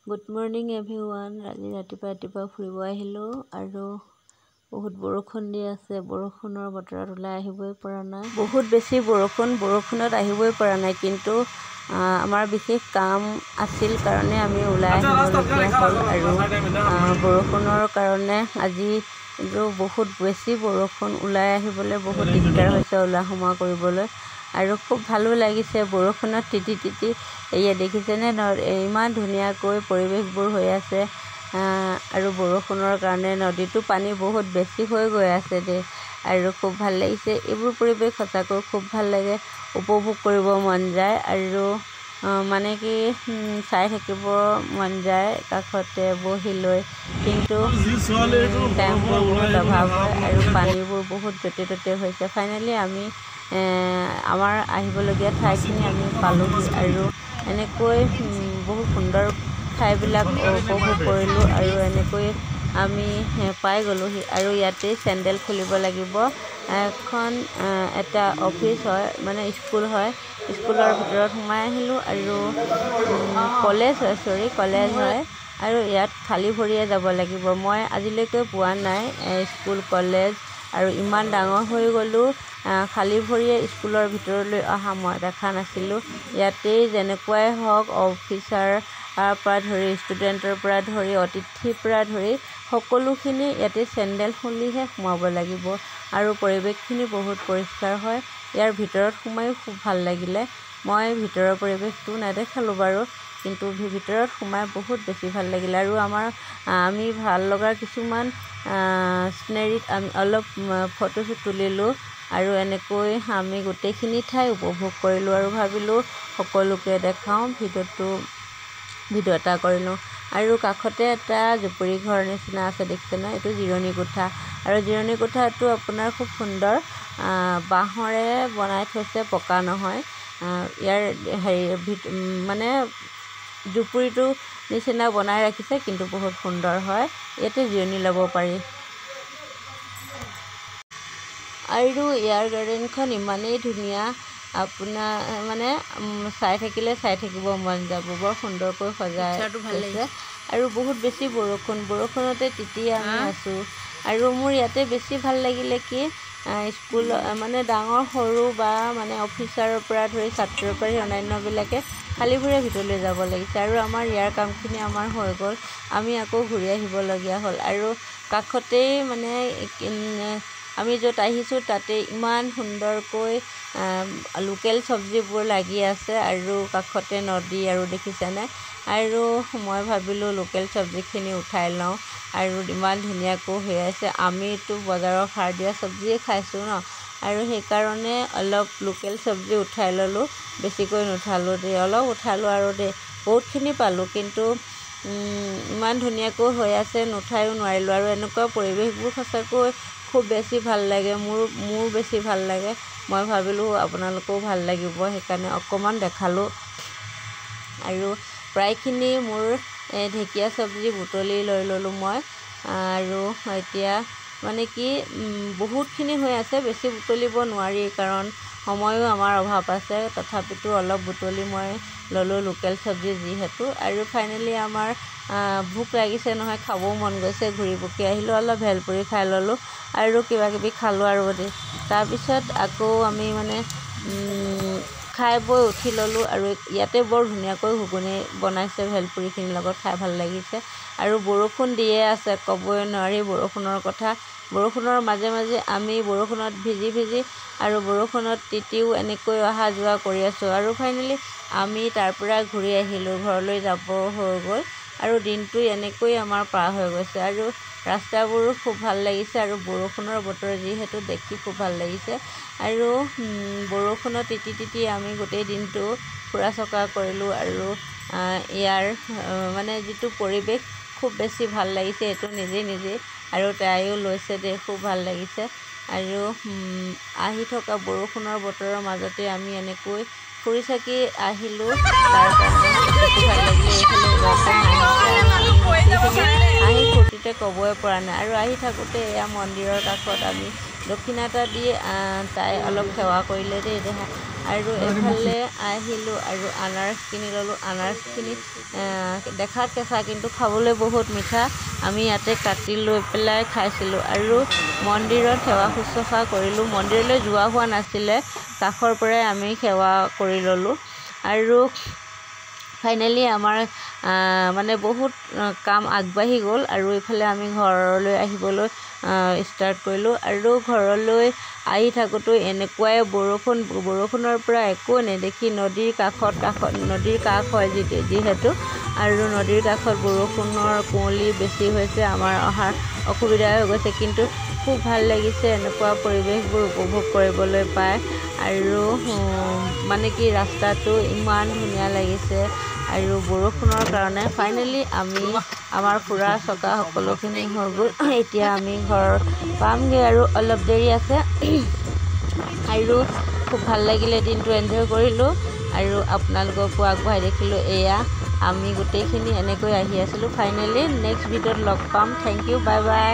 Good morning everyone. আজি ৰাতিপুৱা ফুৰিব আহিলোঁ আৰু বহুত বৰষুণ দি আছে। বৰষুণৰ বতৰত ওলাই আহিবই পৰা নাই। বহুত বেছি বৰষুণত আহিবই পৰা নাই, কিন্তু আমাৰ বিশেষ কাম আছিল কাৰণে আমি ওলাই আহিবলগীয়া হ'ল। আৰু বৰষুণৰ কাৰণে আজি বহুত বেছি বৰষুণ, ওলাই আহিবলৈ বহুত দিগদাৰ হৈছে, ওলোৱা সোমোৱা কৰিবলৈ। আৰু খুব ভালো লাগিছে বৰষুণত তিতি তিতি। এয়া দেখিছেনে ইমান ধুনীয়াকৈ পৰিৱেশবোৰ হৈ আছে। আৰু বৰষুণৰ কাৰণে নদীটো পানী বহুত বেছি হৈ গৈ আছে আৰু খুব ভাল লাগিছে। এইবোৰ পৰিৱেশ সঁচাকৈ খুব ভাল লাগে, উপভোগ কৰিব মন যায় আৰু মানে কি চাই থাকিব মন যায় কাষতে বহি লৈ। কিন্তু টাইমবোৰ বহুত অভাৱ হয় আৰু পানীবোৰ বহুত য'তে ত'তে হৈছে। ফাইনেলি আমি আমাৰ আহিবলগীয়া ঠাইখিনি আমি পালোঁহি আৰু এনেকৈ বহুত সুন্দৰ ঠাইবিলাক উপভোগ কৰিলোঁ আৰু এনেকৈ আমি পাই গ'লোঁহি। আৰু ইয়াতেই চেণ্ডেল খুলিব লাগিব। এটা অফিচ হয়, মানে স্কুল হয়। স্কুলৰ ভিতৰত সোমাই আহিলোঁ আৰু কলেজ হয় আৰু ইয়াত খালী ভৰিয়ে যাব লাগিব। মই আজিলৈকে পোৱা নাই স্কুল কলেজ, আৰু ইমান ডাঙৰ হৈ গ'লোঁ খালী ভৰিয়ে স্কুলৰ ভিতৰলৈ অহা মই দেখা নাছিলোঁ। ইয়াতেই যেনেকুৱাই হওক, অফিচাৰ পৰা ধৰি, ষ্টুডেণ্টৰ পৰা ধৰি, অতিথিৰ পৰা ধৰি সকলোখিনি ইয়াতে চেণ্ডেল খুলিহে সোমাব লাগিব। আৰু পৰিৱেশখিনি বহুত পৰিষ্কাৰ হয়। ইয়াৰ ভিতৰত সোমায়ো খুব ভাল লাগিলে। মই ভিতৰৰ পৰিৱেশটো নেদেখালোঁ বাৰু, কিন্তু ভিতৰত সোমাই বহুত বেছি ভাল লাগিলে। আৰু আমি ভাল লগা কিছুমান চিনেৰীত আমি অলপ ফটো তুলিলোঁ আৰু এনেকৈ আমি গোটেইখিনি ঠাই উপভোগ কৰিলোঁ আৰু ভাবিলোঁ সকলোকে দেখাওঁ, ভিডিঅ' এটা কৰিলোঁ। আৰু কাষতে এটা জুপুৰি ঘৰ নিচিনা আছে, দেখিছেনে? এইটো জিৰণি কোঠা। আৰু জিৰণি কোঠাটো আপোনাৰ খুব সুন্দৰ, বাঁহৰে বনাই থৈছে, পকা নহয়। ইয়াৰ মানে জুপুৰিটো নিচিনা বনাই ৰাখিছে, কিন্তু বহুত সুন্দৰ হয়। ইয়াতে জিৰণি ল'ব পাৰি। আৰু ইয়াৰ গাৰ্ডেনখন ইমানেই ধুনীয়া, আপোনাৰ মানে চাই থাকিব মন যাব। বৰ সুন্দৰকৈ সজাই থৈছে। আৰু বহুত বেছি বৰষুণতে তিতি আমি আছোঁ। আৰু মোৰ ইয়াতে বেছি ভাল লাগিলে কি, স্কুল মানে ডাঙৰ সৰু বা মানে অফিচাৰৰ পৰা ধৰি, ছাত্ৰৰ পৰা ধৰি অন্যান্যবিলাকে খালী ভৰিৰে ভিতৰলৈ যাব লাগিছে। আৰু আমাৰ ইয়াৰ কামখিনি আমাৰ হৈ গ'ল, আমি আকৌ ঘূৰি আহিবলগীয়া হ'ল। আৰু কাষতেই মানে আমি য'ত আহিছোঁ তাতে ইমান সুন্দৰকৈ লোকেল চব্জিবোৰ লাগি আছে আৰু কাষতে নদী, আৰু দেখিছেনে? আৰু মই ভাবিলোঁ লোকেল চব্জিখিনি উঠাই লওঁ, আৰু ইমান ধুনীয়াকৈ হৈ আছে। আমিতো বজাৰৰ সাৰ দিয়া চব্জিয়ে খাইছোঁ ন, আৰু সেইকাৰণে অলপ লোকেল চব্জি উঠাই ল'লোঁ। বেছিকৈ নুঠালোঁ অলপ উঠালোঁ আৰু বহুতখিনি পালোঁ, কিন্তু ইমান ধুনীয়াকৈ হৈ আছে, নুঠায়ো নোৱাৰিলোঁ। আৰু এনেকুৱা পৰিৱেশবোৰ সঁচাকৈ খুব বেছি ভাল লাগে। মোৰ বেছি ভাল লাগে। মই ভাবিলোঁ আপোনালোকেও ভাল লাগিব, সেইকাৰণে অকণমান দেখালোঁ। আৰু প্ৰায়খিনি মোৰ ঢেকীয়া চব্জি বুটলি লৈ ল'লোঁ মই। আৰু এতিয়া মানে কি বহুতখিনি হৈ আছে, বেছি বুটলিব নোৱাৰি, কাৰণ সময়ো আমাৰ অভাৱ আছে। তথাপিতো অলপ বুটলি মই ল'লোঁ, লোকেল চব্জি যিহেতু। আৰু ফাইনেলি আমাৰ ভোক লাগিছে নহয়, খাবও মন গৈছে। ঘূৰি পকি আহিলোঁ, অলপ ভেলপুৰি খাই ল'লোঁ আৰু কিবাকিবি খালোঁ। আৰু তাৰপিছত আকৌ আমি মানে খাই বৈ উঠি ল'লোঁ। আৰু ইয়াতে বৰ ধুনীয়াকৈ ঘুগুনি বনাইছে, ভেলপুৰিখিনিৰ লগত খাই ভাল লাগিছে। আৰু বৰষুণ দিয়ে আছে, ক'বই নোৱাৰি বৰষুণৰ কথা। বৰষুণৰ মাজে মাজে আমি বৰষুণত ভিজি আৰু বৰষুণত তিতিও এনেকৈ অহা যোৱা কৰি আছোঁ। আৰু ফাইনেলি আমি তাৰ পৰা ঘূৰি আহিলোঁ, ঘৰলৈ যাব হৈ গ'ল। আৰু দিনটো এনেকৈ আমাৰ পাৰ হৈ গৈছে। আৰু ৰাস্তাবোৰো খুব ভাল লাগিছে, আৰু বৰষুণৰ বতৰ যিহেতু দেখি খুব ভাল লাগিছে। আৰু বৰষুণত তিতি তিতি আমি গোটেই দিনটো ফুৰা চকা কৰিলোঁ। আৰু ইয়াৰ মানে যিটো পৰিৱেশ খুব বেছি ভাল লাগিছে, এইটো নিজে আৰু তাইও লৈছে খুব ভাল লাগিছে। আৰু আহি থকা বৰষুণৰ বতৰৰ মাজতে আমি এনেকৈ ফুৰি চাকি আহিলোঁ। তাৰ কাৰণে বেছি ভাল লাগিলে। হাঁহি ফূৰ্তিতে ক'বই পৰা নাই। আৰু আহি থাকোঁতে এয়া মন্দিৰৰ কাষত আমি দক্ষিণা এটা দি তাই অলপ সেৱা কৰিলে আৰু এফালে আহিলোঁ আৰু আনাৰস কিনি ল'লোঁ। আনাৰসখিনি দেখাত কেঁচা কিন্তু খাবলৈ বহুত মিঠা। আমি ইয়াতে কাটি লৈ পেলাই খাইছিলোঁ আৰু মন্দিৰত সেৱা শুশ্ৰূষা কৰিলোঁ। মন্দিৰলৈ যোৱা হোৱা নাছিলে, কাষৰ পৰাই আমি সেৱা কৰি ল'লোঁ। আৰু ফাইনেলি আমাৰ মানে বহুত কাম আগবাঢ়ি গ'ল আৰু এইফালে আমি ঘৰলৈ আহিবলৈ ষ্টাৰ্ট কৰিলোঁ। আৰু ঘৰলৈ আহি থাকোঁতে এনেকুৱাই বৰষুণৰ পৰা একো নেদেখি নদীৰ কাষ হয় যিহেতু, আৰু নদীৰ কাষত বৰষুণৰ কুঁৱলী বেছি হৈছে, আমাৰ অহাৰ অসুবিধা হৈ গৈছে। কিন্তু খুব ভাল লাগিছে এনেকুৱা পৰিৱেশবোৰ উপভোগ কৰিবলৈ পাই। আৰু মানে কি ৰাস্তাটো ইমান ধুনীয়া লাগিছে। আৰু বৰষুণৰ কাৰণে ফাইনেলি আমি আমাৰ ফুৰা চকা সকলোখিনি হৈ গ'ল। এতিয়া আমি ঘৰ পামগৈ আৰু অলপ দেৰি আছে। আৰু খুব ভাল লাগিলে, দিনটো এনজয় কৰিলোঁ আৰু আপোনালোককো আগবঢ়াই দেখিলোঁ। এয়া আমি গোটেইখিনি এনেকৈ আহি আছিলোঁ। ফাইনেলি নেক্সট ভিডিঅ'ত লগ পাম। Thank you, bye by.